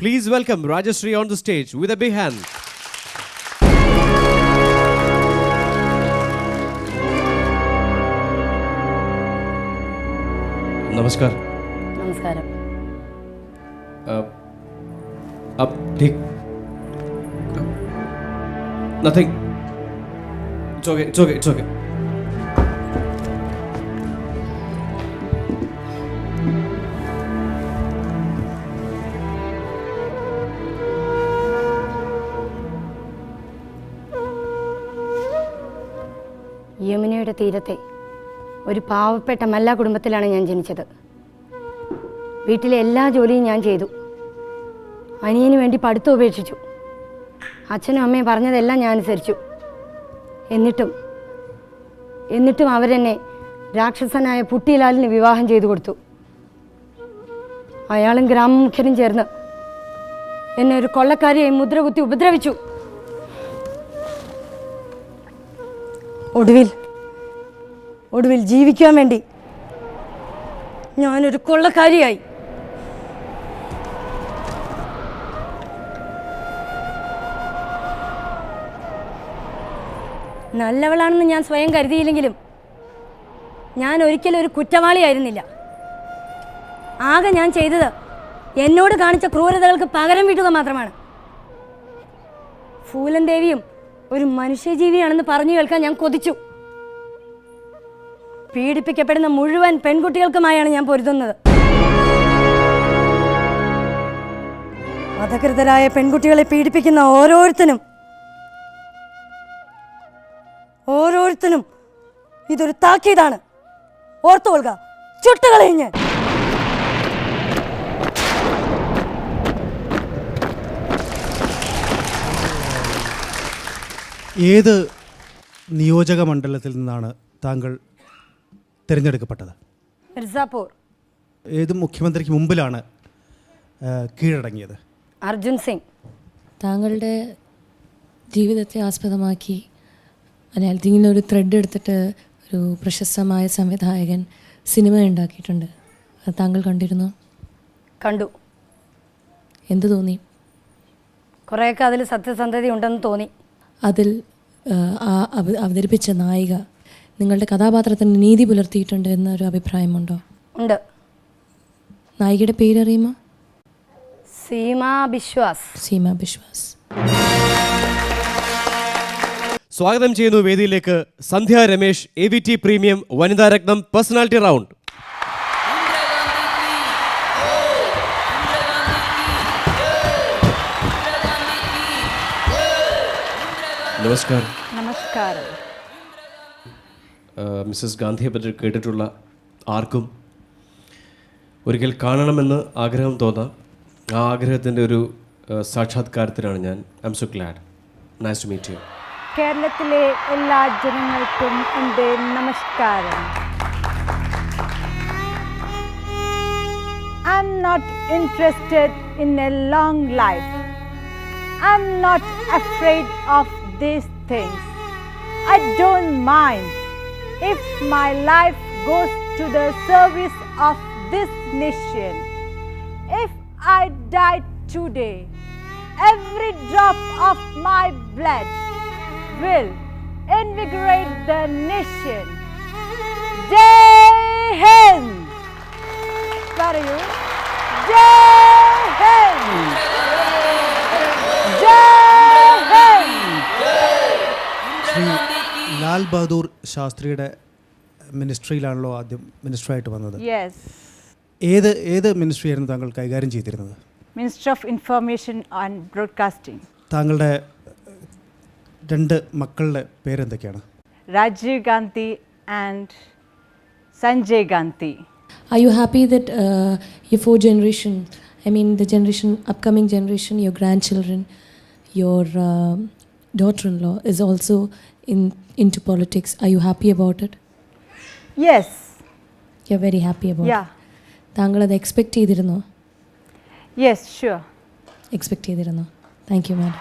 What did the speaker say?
Please welcome Rajashree on the stage with a big hand. नमस्कार. നമസ്കാരം. अब ठीक. Nothing. It's okay. It's okay. It's okay. യമുനയുടെ തീരത്തെ ഒരു പാവപ്പെട്ട മല്ല കുടുംബത്തിലാണ് ഞാൻ ജനിച്ചത്. വീട്ടിലെ എല്ലാ ജോലിയും ഞാൻ ചെയ്തു. അനിയന് വേണ്ടി പഠിത്തം ഉപേക്ഷിച്ചു. അച്ഛനും അമ്മയും പറഞ്ഞതെല്ലാം ഞാൻ അനുസരിച്ചു. എന്നിട്ടും അവരെന്നെ രാക്ഷസനായ പുട്ടിലാലിന് വിവാഹം ചെയ്തു കൊടുത്തു. അയാളും ഗ്രാമമുഖ്യനും ചേർന്ന് എന്നെ ഒരു കൊള്ളക്കാരിയായി മുദ്രകുത്തി ഉപദ്രവിച്ചു. ഒടുവിൽ ജീവിക്കാൻ വേണ്ടി ഞാനൊരു കൊള്ളക്കാരിയായി. നല്ലവളാണെന്ന് ഞാൻ സ്വയം കരുതിയില്ലെങ്കിലും ഞാൻ ഒരിക്കലും ഒരു കുറ്റവാളിയായിരുന്നില്ല. ആകെ ഞാൻ ചെയ്തത് എന്നോട് കാണിച്ച ക്രൂരതകൾക്ക് പകരം വീട്ടുക മാത്രമാണ്. ഫൂലൻ ദേവിയും ഒരു മനുഷ്യജീവിയാണെന്ന് പറഞ്ഞു കേൾക്കാൻ ഞാൻ കൊതിച്ചു. പീഡിപ്പിക്കപ്പെടുന്ന മുഴുവൻ പെൺകുട്ടികൾക്കുമായാണ് ഞാൻ പൊരുതുന്നത്. അധകൃതരായ പെൺകുട്ടികളെ പീഡിപ്പിക്കുന്ന ഓരോരുത്തനും ഇതൊരു താക്കീതാണ്. ഓർത്തുകൊള്ളുക, ചുട്ടുകളഞ്ഞ്. ഏത് നിയോജക മണ്ഡലത്തിൽ നിന്നാണ് താങ്കൾ തിരഞ്ഞെടുക്കപ്പെട്ടത്? മിർസാപൂർ. ഏത് മുഖ്യമന്ത്രിക്ക് മുമ്പിലാണ് കീഴടങ്ങിയത്? അർജുൻ സിംഗ്. താങ്കളുടെ ജീവിതത്തെ ആസ്പദമാക്കി അതിൽ ഒരു ത്രെഡ് എടുത്തിട്ട് ഒരു പ്രശസ്തമായ സംവിധായകൻ സിനിമ ഉണ്ടാക്കിയിട്ടുണ്ട്. അത് താങ്കൾ കണ്ടിരുന്നോ? കണ്ടു. എന്ത് തോന്നി? കുറേയൊക്കെ അതിൽ സത്യസന്ധത ഉണ്ടെന്ന് തോന്നി. അതിൽ അവതരിപ്പിച്ച നായിക നിങ്ങളുടെ കഥാപാത്രത്തിന് നീതി പുലർത്തിയിട്ടുണ്ട് എന്നൊരു അഭിപ്രായമുണ്ടോ? ഉണ്ട്. നായികയുടെ പേരറിയുമോ? സീമാ ബിശ്വാസ്. സ്വാഗതം ചെയ്യുന്നു വേദിയിലേക്ക് സന്ധ്യ രമേശ്, AVT പ്രീമിയം വനിതാ രത്നം പേഴ്സണാലിറ്റി റൗണ്ട്. നമസ്കാരം. മിസ്സസ് ഗാന്ധിയെ പറ്റി കേട്ടിട്ടുള്ള ആർക്കും ഒരിക്കൽ കാണണമെന്ന് ആഗ്രഹം തോന്നാം. ആ ആഗ്രഹത്തിൻ്റെ ഒരു സാക്ഷാത്കാരത്തിലാണ് ഞാൻ. I am so glad. Nice to meet you. കേരളത്തിലെ എല്ലാ ജനങ്ങൾക്കും എൻ്റെ നമസ്കാരം. I'm not interested in a long life. I'm not afraid of these things. I don't mind if my life goes to the service of this nation. If I die today, every drop of my blood will invigorate the nation. Jai Hind. Parayu. Jai Hind. Jai Hind. Shri Lal Bahadur ശാസ്ത്രിയുടെ മിനിസ്ട്രിയിലാണല്ലോ ആദ്യം മിനിസ്റ്ററായിട്ട് വന്നത്. Yes. ഏത് മിനിസ്ട്രിയായിരുന്നു താങ്കൾ കൈകാര്യം ചെയ്തിരുന്നത്? Minister of Information and Broadcasting. താങ്കളുടെ രണ്ട് മക്കളുടെ പേരെന്തൊക്കെയാണ്? Rajiv Gandhi and Sanjay Gandhi. Are you happy that your upcoming generation, your grandchildren, your daughter-in-law is also into politics? Are you happy about it? Yes. You're very happy about Yeah. it. താങ്കൾ അത് expect ചെയ്തിരുന്നോ? Yes, sure. Expect ചെയ്തിരുന്നോ? Thank you madam.